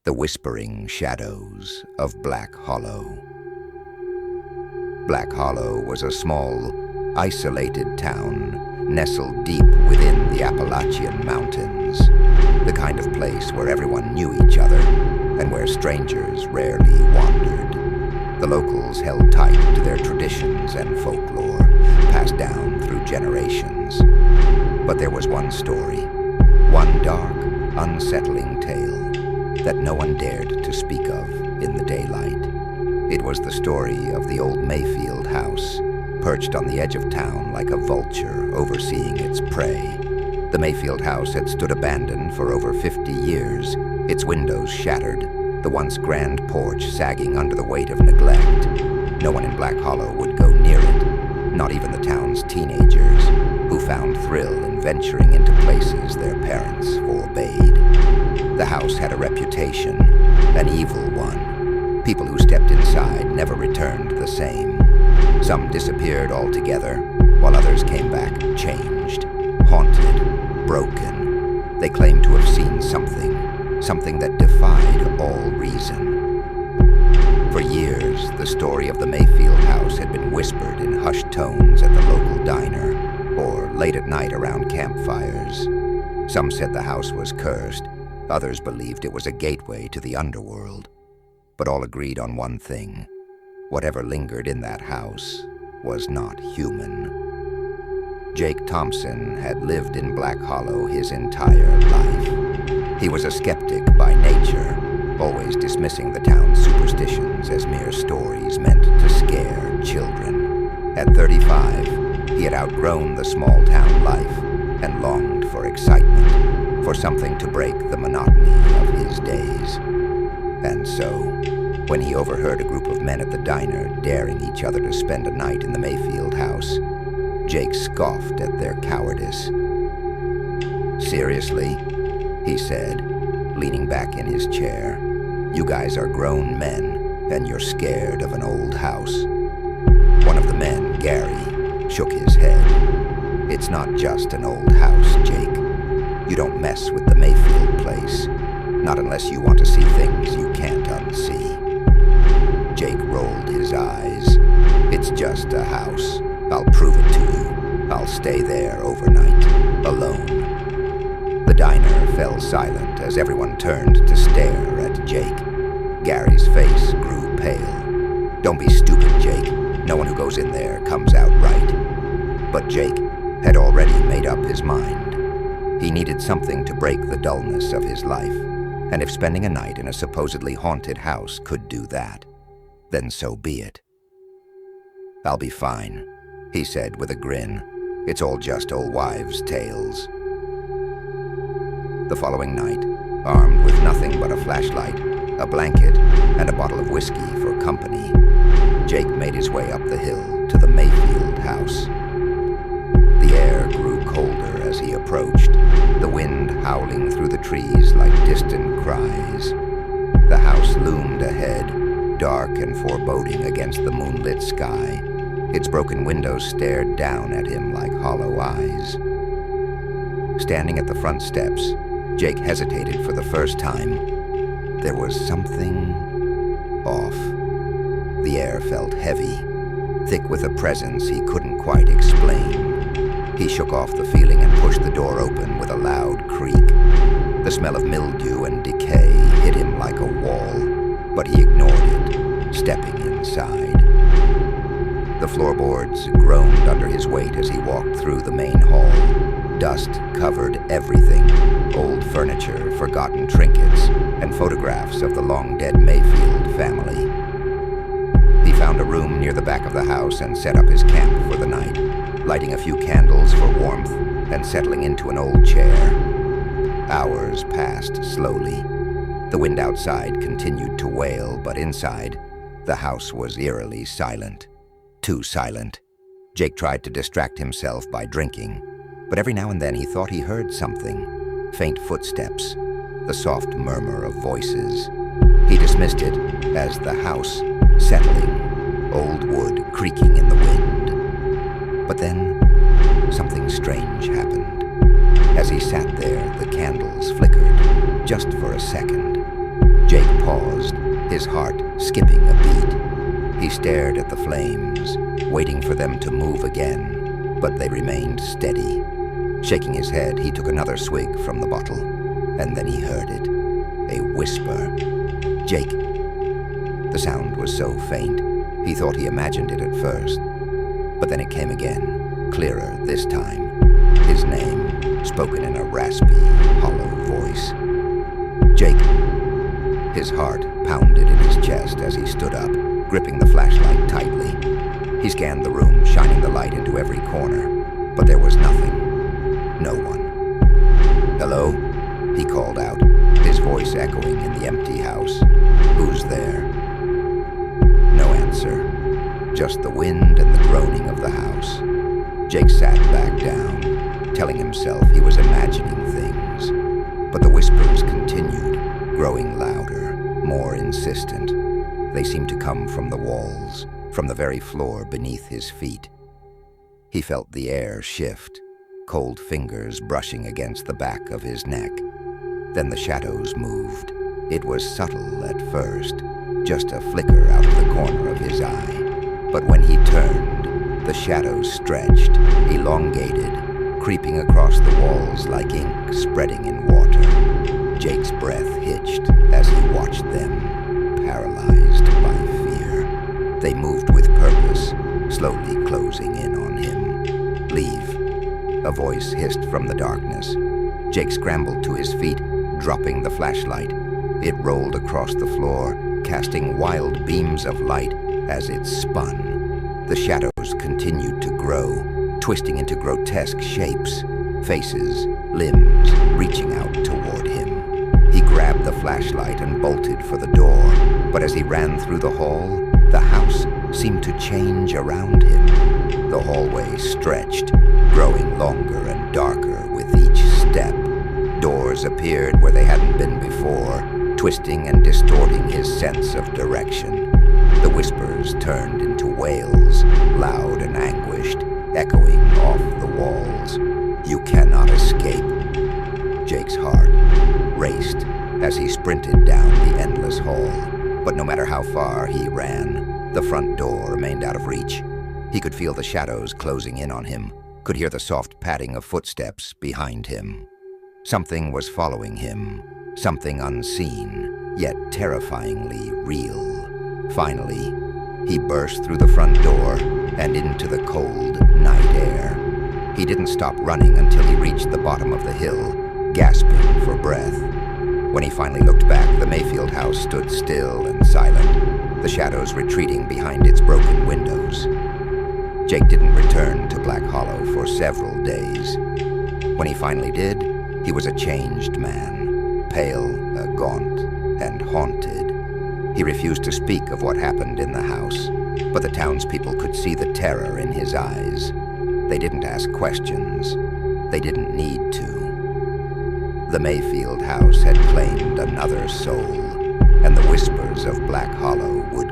The whispering shadows of Black Hollow. Black Hollow was a small, isolated town nestled deep within the Appalachian Mountains, the kind of place where everyone knew each other and where strangers rarely wandered. The locals held tight to their traditions and folklore, passed down through generations. But there was one story, one dark, unsettling tale that no one dared to speak of in the daylight. It was the story of the old Mayfield house, perched on the edge of town like a vulture overseeing its prey. The Mayfield house had stood abandoned for over 50 years, its windows shattered, the once grand porch sagging under the weight of neglect. No one in Black Hollow would go near it, not even the town's teenagers, who found thrill in venturing into places their parents forbade. The house had a reputation, an evil one. People who stepped inside never returned the same. Some disappeared altogether, while others came back changed, haunted, broken. They claimed to have seen something that defied all reason. For years, the story of the Mayfield house had been whispered in hushed tones at the local diner, or late at night around campfires. Some said the house was cursed. Others believed it was a gateway to the underworld. But all agreed on one thing. Whatever lingered in that house was not human. Jake Thompson had lived in Black Hollow his entire life. He was a skeptic by nature, always dismissing the town's superstitions as mere stories meant to scare children. At 35, he had outgrown the small-town life and longed for excitement, for something to break the monotony of his days. And so, when he overheard a group of men at the diner daring each other to spend a night in the Mayfield house, Jake scoffed at their cowardice. "Seriously?" he said, leaning back in his chair. "You guys are grown men, and you're scared of an old house." One of the men, Gary, shook his head. "It's not just an old house, Jake. You don't mess with the Mayfield place, not unless you want to see things you can't unsee." Jake rolled his eyes. "It's just a house. I'll prove it to you. I'll stay there overnight, alone." The diner fell silent as everyone turned to stare at Jake. Gary's face grew pale. "Don't be stupid, Jake. No one who goes in there comes out right." But Jake had already made up his mind. He needed something to break the dullness of his life, and if spending a night in a supposedly haunted house could do that, then so be it. "I'll be fine," he said with a grin. "It's all just old wives' tales." The following night, armed with nothing but a flashlight, a blanket, and a bottle of whiskey for company, Jake made his way up the hill to the Mayfield house. The air grew colder as he approached, the wind howling through the trees like distant cries. The house loomed ahead, dark and foreboding against the moonlit sky. Its broken windows stared down at him like hollow eyes. Standing at the front steps, Jake hesitated for the first time. There was something off. The air felt heavy, thick with a presence he couldn't quite explain. He shook off the feeling and pushed the door open with a loud creak. The smell of mildew and decay hit him like a wall, but he ignored it, stepping inside. The floorboards groaned under his weight as he walked through the main hall. Dust covered everything, old furniture, forgotten trinkets, and photographs of the long-dead Mayfield family. He found a room near the back of the house and set up his camp for the night, lighting a few candles for warmth and settling into an old chair. Hours passed slowly. The wind outside continued to wail, but inside, the house was eerily silent. Too silent. Jake tried to distract himself by drinking, but every now and then he thought he heard something. Faint footsteps, the soft murmur of voices. He dismissed it as the house settling, old wood creaking in the wind. But then, something strange happened. As he sat there, the candles flickered, just for a second. Jake paused, his heart skipping a beat. He stared at the flames, waiting for them to move again, but they remained steady. Shaking his head, he took another swig from the bottle, and then he heard it. A whisper. "Jake." The sound was so faint, he thought he imagined it at first. But then it came again, clearer this time. His name, spoken in a raspy, hollow voice. "Jake." His heart pounded in his chest as he stood up, gripping the flashlight tightly. He scanned the room, shining the light into every corner, but there was nothing. No one. "Hello?" he called out, his voice echoing in the empty house. "Who's there?" No answer. Just the wind and the groaning of the house. Jake sat back down, telling himself he was imagining things. But the whispers continued, growing louder, more insistent. They seemed to come from the walls, from the very floor beneath his feet. He felt the air shift, cold fingers brushing against the back of his neck. Then the shadows moved. It was subtle at first, just a flicker out of the corner of his eye. But when he turned, the shadows stretched, elongated, creeping across the walls like ink spreading in water. Jake's breath hitched as he watched them, paralyzed by fear. They moved with purpose, slowly closing in on him. "Leave," a voice hissed from the darkness. Jake scrambled to his feet, dropping the flashlight. It rolled across the floor, casting wild beams of light as it spun. The shadows continued to grow, twisting into grotesque shapes, faces, limbs reaching out toward him. He grabbed the flashlight and bolted for the door, but as he ran through the hall, the house seemed to change around him. The hallway stretched, growing longer and darker with each step. Doors appeared where they hadn't been before, twisting and distorting his sense of direction. The whispers turned into wails, loud and anguished, echoing off the walls. "You cannot escape." Jake's heart raced as he sprinted down the endless hall. But no matter how far he ran, the front door remained out of reach. He could feel the shadows closing in on him, could hear the soft padding of footsteps behind him. Something was following him, something unseen, yet terrifyingly real. Finally, he burst through the front door and into the cold night air. He didn't stop running until he reached the bottom of the hill, gasping for breath. When he finally looked back, the Mayfield house stood still and silent, the shadows retreating behind its broken windows. Jake didn't return to Black Hollow for several days. When he finally did, he was a changed man, pale, gaunt, and haunted. He refused to speak of what happened in the house, but the townspeople could see the terror in his eyes. They didn't ask questions. They didn't need to. The Mayfield house had claimed another soul, and the whispers of Black Hollow would